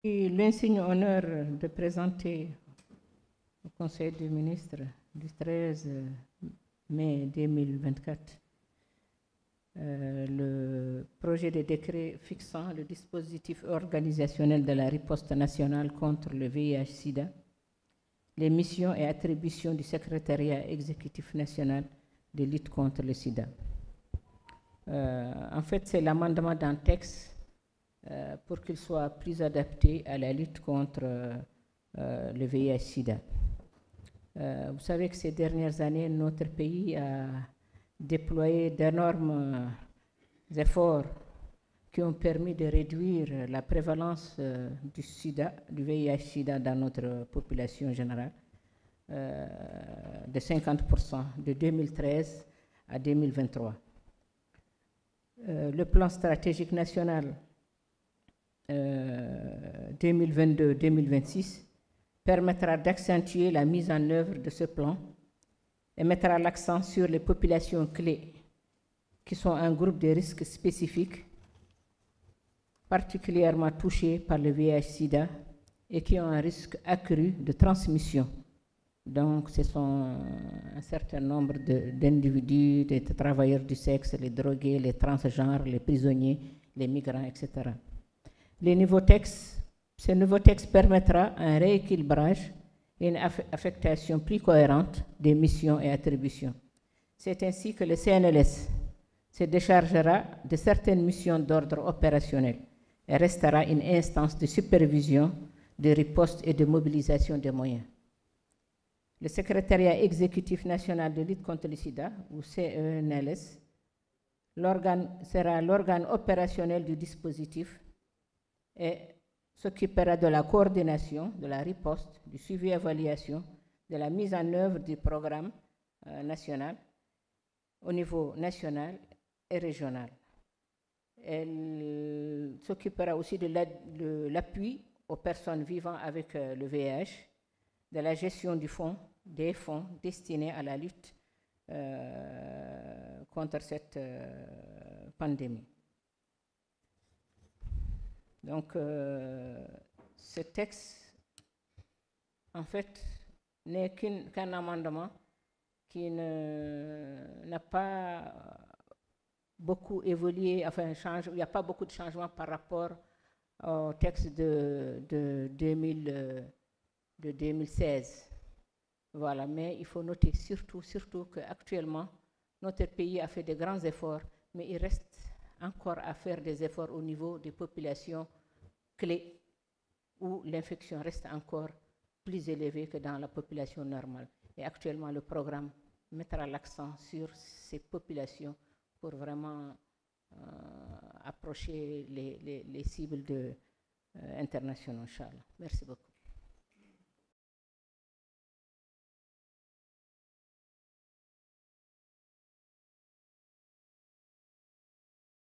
J'ai l'insigne honneur de présenter au Conseil des ministres du 13 mai 2024 le projet de décret fixant le dispositif organisationnel de la riposte nationale contre le VIH-Sida, les missions et attributions du secrétariat exécutif national de lutte contre le sida. En fait, c'est l'amendement d'un texte pour qu'il soit plus adapté à la lutte contre le VIH-Sida. Vous savez que ces dernières années, notre pays a déployé d'énormes efforts qui ont permis de réduire la prévalence du sida, du VIH-Sida dans notre population générale de 50% de 2013 à 2023. Le plan stratégique national 2022-2026 permettra d'accentuer la mise en œuvre de ce plan et mettra l'accent sur les populations clés qui sont un groupe de risques spécifiques particulièrement touchés par le VIH-Sida et qui ont un risque accru de transmission. Donc, ce sont un certain nombre d'individus, des travailleurs du sexe, les drogués, les transgenres, les prisonniers, les migrants, etc. Ce nouveau texte permettra un rééquilibrage et une affectation plus cohérente des missions et attributions. C'est ainsi que le CNLS se déchargera de certaines missions d'ordre opérationnel et restera une instance de supervision, de riposte et de mobilisation des moyens. Le secrétariat exécutif national de lutte contre le sida, ou CNLS, sera l'organe opérationnel du dispositif et s'occupera de la coordination, de la riposte, du suivi et évaluation, de la mise en œuvre du programme national au niveau national et régional. Elle s'occupera aussi de l'appui aux personnes vivant avec le VIH, de la gestion des fonds destinés à la lutte contre cette pandémie. Donc, ce texte, en fait, n'est qu'un amendement qui n'a pas beaucoup évolué, enfin, il n'y a pas beaucoup de changements par rapport au texte de 2016. Voilà, mais il faut noter surtout qu'actuellement, notre pays a fait de grands efforts, mais il reste encore à faire des efforts au niveau des populations clés où l'infection reste encore plus élevée que dans la population normale. Et actuellement, le programme mettra l'accent sur ces populations pour vraiment approcher les cibles internationales. Inch'Allah. Merci beaucoup.